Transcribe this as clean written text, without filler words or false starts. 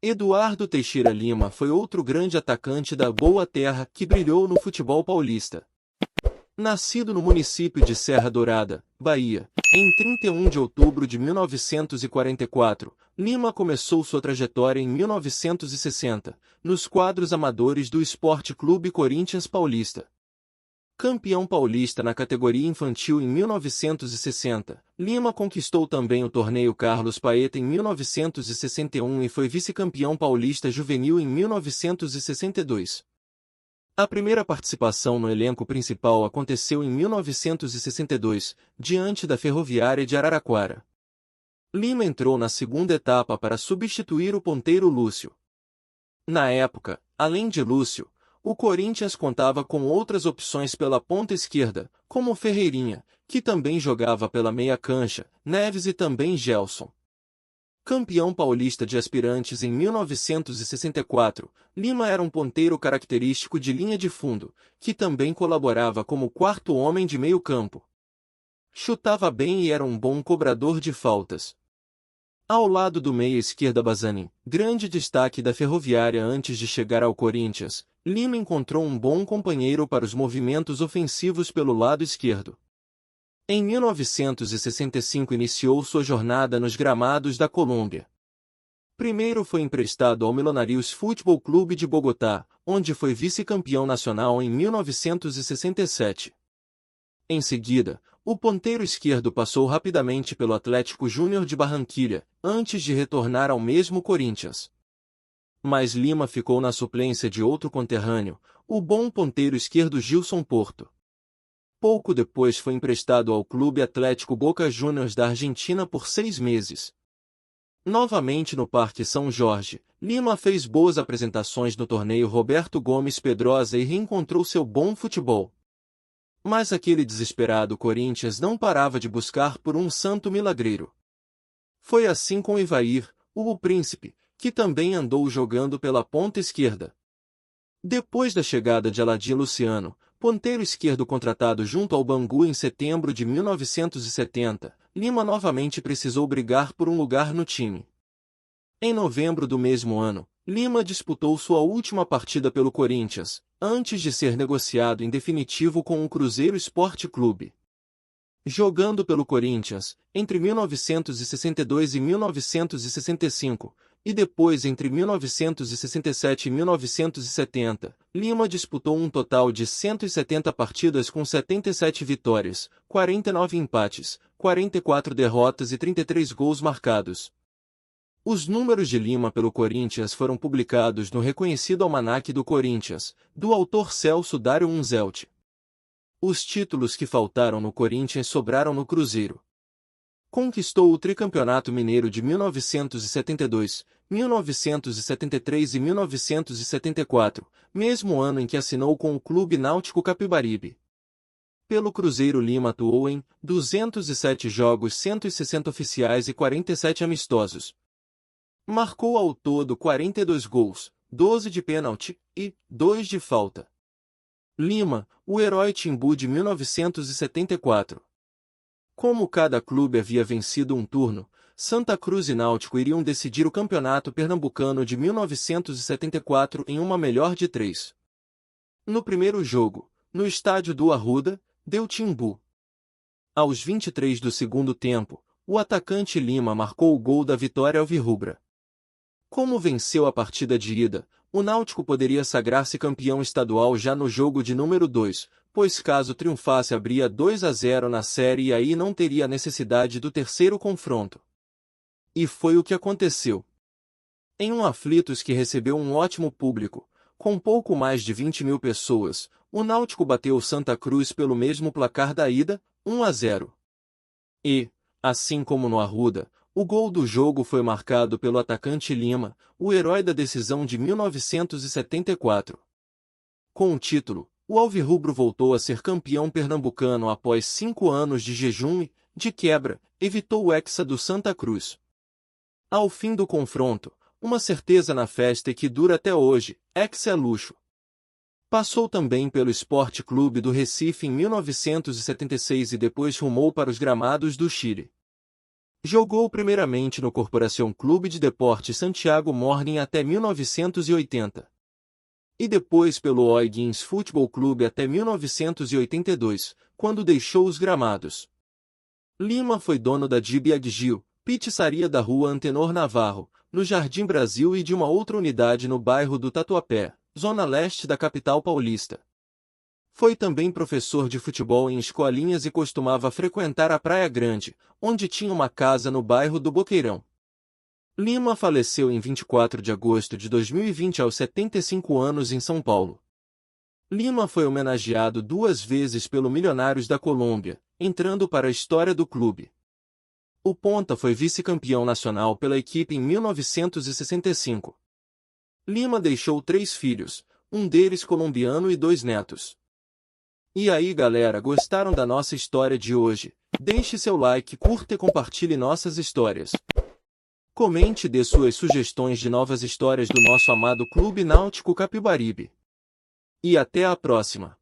Eduardo Teixeira Lima foi outro grande atacante da Boa Terra que brilhou no futebol paulista. Nascido no município de Serra Dourada, Bahia, em 31 de outubro de 1944, Lima começou sua trajetória em 1960, nos quadros amadores do Sport Clube Corinthians Paulista. Campeão paulista na categoria infantil em 1960, Lima conquistou também o torneio Carlos Paeta em 1961 e foi vice-campeão paulista juvenil em 1962. A primeira participação no elenco principal aconteceu em 1962, diante da Ferroviária de Araraquara. Lima entrou na segunda etapa para substituir o ponteiro Lúcio. Na época, além de Lúcio, o Corinthians contava com outras opções pela ponta esquerda, como Ferreirinha, que também jogava pela meia cancha, Neves e também Gelson. Campeão paulista de aspirantes em 1964, Lima era um ponteiro característico de linha de fundo, que também colaborava como quarto homem de meio campo. Chutava bem e era um bom cobrador de faltas. Ao lado do meia-esquerda Bazanin, grande destaque da Ferroviária antes de chegar ao Corinthians, Lima encontrou um bom companheiro para os movimentos ofensivos pelo lado esquerdo. Em 1965 iniciou sua jornada nos gramados da Colômbia. Primeiro foi emprestado ao Millonarios Futebol Clube de Bogotá, onde foi vice-campeão nacional em 1967. Em seguida, o ponteiro esquerdo passou rapidamente pelo Atlético Júnior de Barranquilha, antes de retornar ao mesmo Corinthians. Mas Lima ficou na suplência de outro conterrâneo, o bom ponteiro esquerdo Gilson Porto. Pouco depois foi emprestado ao Clube Atlético Boca Juniors da Argentina por 6 meses. Novamente no Parque São Jorge, Lima fez boas apresentações no torneio Roberto Gomes Pedrosa e reencontrou seu bom futebol. Mas aquele desesperado Corinthians não parava de buscar por um santo milagreiro. Foi assim com Ivair, o Príncipe, que também andou jogando pela ponta esquerda. Depois da chegada de Aladim Luciano, ponteiro esquerdo contratado junto ao Bangu em setembro de 1970, Lima novamente precisou brigar por um lugar no time. Em novembro do mesmo ano, Lima disputou sua última partida pelo Corinthians, antes de ser negociado em definitivo com o Cruzeiro Esporte Clube. Jogando pelo Corinthians, entre 1962 e 1965, e depois entre 1967 e 1970, Lima disputou um total de 170 partidas com 77 vitórias, 49 empates, 44 derrotas e 33 gols marcados. Os números de Lima pelo Corinthians foram publicados no reconhecido Almanaque do Corinthians, do autor Celso Dário Unzelt. Os títulos que faltaram no Corinthians sobraram no Cruzeiro. Conquistou o tricampeonato mineiro de 1972, 1973 e 1974, mesmo ano em que assinou com o Clube Náutico Capibaribe. Pelo Cruzeiro Lima atuou em 207 jogos, 160 oficiais e 47 amistosos. Marcou ao todo 42 gols, 12 de pênalti e 2 de falta. Lima, o herói Timbu de 1974. Como cada clube havia vencido um turno, Santa Cruz e Náutico iriam decidir o campeonato pernambucano de 1974 em uma melhor de 3. No primeiro jogo, no estádio do Arruda, deu Timbu. Aos 23 do segundo tempo, o atacante Lima marcou o gol da vitória alvirrubra. Como venceu a partida de ida, o Náutico poderia sagrar-se campeão estadual já no jogo de número 2, pois caso triunfasse abria 2-0 na série e aí não teria necessidade do terceiro confronto. E foi o que aconteceu. Em um Aflitos que recebeu um ótimo público, com pouco mais de 20 mil pessoas, o Náutico bateu o Santa Cruz pelo mesmo placar da ida, 1-0. E, assim como no Arruda, o gol do jogo foi marcado pelo atacante Lima, o herói da decisão de 1974. Com o título, o alvirrubro voltou a ser campeão pernambucano após 5 anos de jejum e, de quebra, evitou o hexa do Santa Cruz. Ao fim do confronto, uma certeza na festa e que dura até hoje, hexa é luxo. Passou também pelo Sport Clube do Recife em 1976 e depois rumou para os gramados do Chile. Jogou primeiramente no Corporación Clube de Deportes Santiago Morning até 1980. E depois pelo O'Higgins Futebol Clube até 1982, quando deixou os gramados. Lima foi dono da Dibiagio, pizzaria da rua Antenor Navarro, no Jardim Brasil e de uma outra unidade no bairro do Tatuapé, zona leste da capital paulista. Foi também professor de futebol em escolinhas e costumava frequentar a Praia Grande, onde tinha uma casa no bairro do Boqueirão. Lima faleceu em 24 de agosto de 2020 aos 75 anos em São Paulo. Lima foi homenageado 2 vezes pelo Milionários da Colômbia, entrando para a história do clube. O ponta foi vice-campeão nacional pela equipe em 1965. Lima deixou 3 filhos, um deles colombiano e 2 netos. E aí galera, gostaram da nossa história de hoje? Deixe seu like, curta e compartilhe nossas histórias. Comente e dê suas sugestões de novas histórias do nosso amado Clube Náutico Capibaribe. E até a próxima!